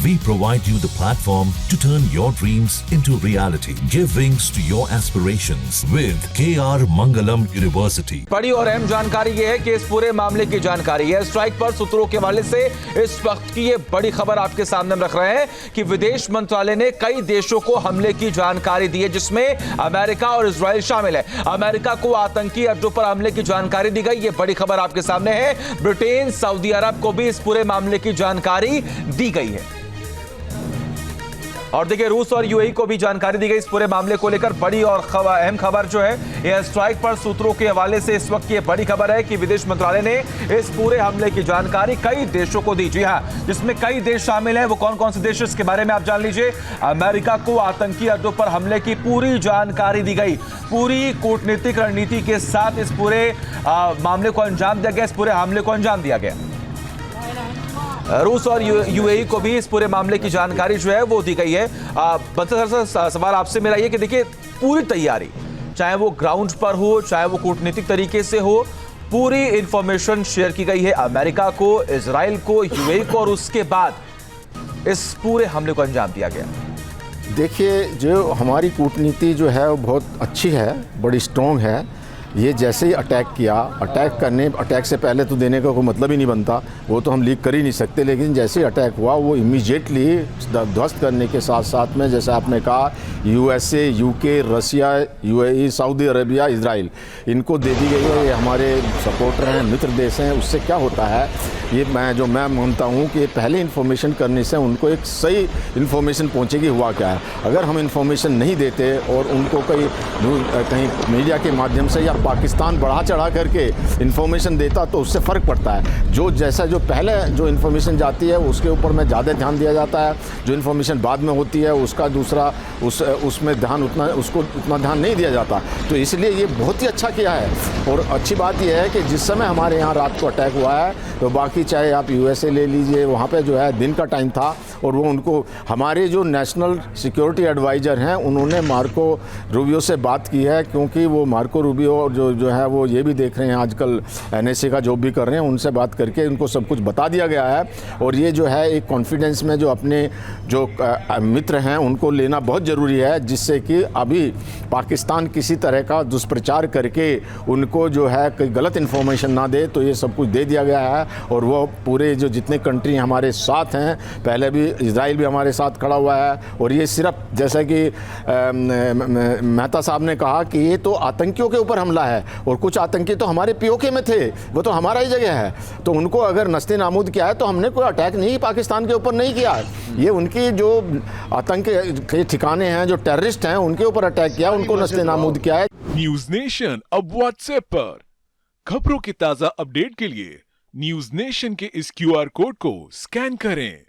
We provide you the platform to turn your dreams into reality. Give wings to your aspirations with KR Mangalam University. बड़ी और अहम जानकारी यह है कि इस पूरे मामले की जानकारी है स्ट्राइक पर सूत्रों के हवाले से इस वक्त की ये बड़ी खबर आपके सामने हम रख रहे हैं कि विदेश मंत्रालय ने कई देशों को हमले की जानकारी दी है, जिसमें अमेरिका और इजराइल शामिल है। अमेरिका को आतंकी अड्डों पर हमले की जानकारी दी गई, ये बड़ी खबर आपके सामने है। ब्रिटेन, सऊदी अरब को भी इस पूरे मामले की जानकारी दी गई है और देखिए रूस और यूएई को भी जानकारी दी गई इस पूरे मामले को लेकर। बड़ी और अहम खबर जो है यह स्ट्राइक पर सूत्रों के हवाले से इस वक्त की बड़ी खबर है कि विदेश मंत्रालय ने इस पूरे हमले की जानकारी कई देशों को दी। जी हां, जिसमें कई देश शामिल हैं। वो कौन कौन से देश इसके बारे में आप जान लीजिए। अमेरिका को आतंकी अड्डों पर हमले की पूरी जानकारी दी गई, पूरी कूटनीतिक रणनीति के साथ इस पूरे मामले को अंजाम दिया गया, इस पूरे हमले को अंजाम दिया गया। रूस और यूएई को भी इस पूरे मामले की जानकारी जो है वो दी गई है। सवाल आपसे मेरा ये कि देखिए पूरी तैयारी, चाहे वो ग्राउंड पर हो, चाहे वो कूटनीतिक तरीके से हो, पूरी इंफॉर्मेशन शेयर की गई है अमेरिका को, इजराइल को, यूएई को और उसके बाद इस पूरे हमले को अंजाम दिया गया। देखिए, जो हमारी कूटनीति जो है वो बहुत अच्छी है, बड़ी स्ट्रॉन्ग है। ये जैसे ही अटैक किया, अटैक से पहले तो देने का कोई मतलब ही नहीं बनता, वो तो हम लीक कर ही नहीं सकते, लेकिन जैसे ही अटैक हुआ वो इमीडिएटली ध्वस्त करने के साथ साथ में, जैसे आपने कहा, यूएसए, यूके, रसिया, यूएई, सऊदी अरेबिया, इजराइल, इनको दे दी गई है। ये हमारे सपोर्टर हैं, मित्र देश हैं। उससे क्या होता है, ये मैं मानता हूँ कि पहले इन्फॉर्मेशन करने से उनको एक सही इन्फॉर्मेशन पहुँचेगी हुआ क्या है। अगर हम इन्फॉर्मेशन नहीं देते और उनको कहीं मीडिया के माध्यम से या पाकिस्तान बढ़ा चढ़ा करके इन्फॉर्मेशन देता तो उससे फ़र्क पड़ता है। जो पहले जो इन्फॉर्मेशन जाती है उसके ऊपर में ज़्यादा ध्यान दिया जाता है, जो इन्फॉर्मेशन बाद में होती है उसका दूसरा उसमें उतना ध्यान नहीं दिया जाता। तो इसलिए ये बहुत ही अच्छा किया है। और अच्छी बात यह है कि जिस समय हमारे यहाँ रात को अटैक हुआ है, तो बाकी चाहे आप यूएसए ले लीजिए, वहाँ पे जो है दिन का टाइम था और वो उनको हमारे जो नेशनल सिक्योरिटी एडवाइज़र हैं उन्होंने मार्को रूबियो से बात की है, क्योंकि वो मार्को रूबियो जो है वो ये भी देख रहे हैं आजकल एनएसए का जॉब भी कर रहे हैं, उनसे बात करके उनको सब कुछ बता दिया गया है। और ये जो है एक कॉन्फिडेंस में जो अपने जो मित्र हैं उनको लेना बहुत ज़रूरी है, जिससे कि अभी पाकिस्तान किसी तरह का दुष्प्रचार करके उनको जो है कोई गलत इन्फॉर्मेशन ना दे। तो ये सब कुछ दे दिया गया है और वो पूरे जो जितने कंट्री हमारे साथ हैं, पहले भी इजराइल भी हमारे साथ खड़ा हुआ है। और ये सिर्फ जैसा कि मेहता साहब ने कहा कि ये तो आतंकियों के ऊपर हमला है और कुछ आतंकी तो हमारे पीओके में थे, वो तो हमारा ही जगह है, तो उनको अगर नस्ते नाबूद किया है तो हमने कोई अटैक नहीं पाकिस्तान के ऊपर नहीं किया। ये उनकी जो आतंक के ठिकाने हैं, जो टेररिस्ट हैं, उनके ऊपर अटैक किया, उनको नस्ते नाबूद किया है। न्यूज नेशन अब व्हाट्सएप पर खबरों की ताजा अपडेट के लिए न्यूज नेशन के इस क्यूआर कोड को स्कैन करें।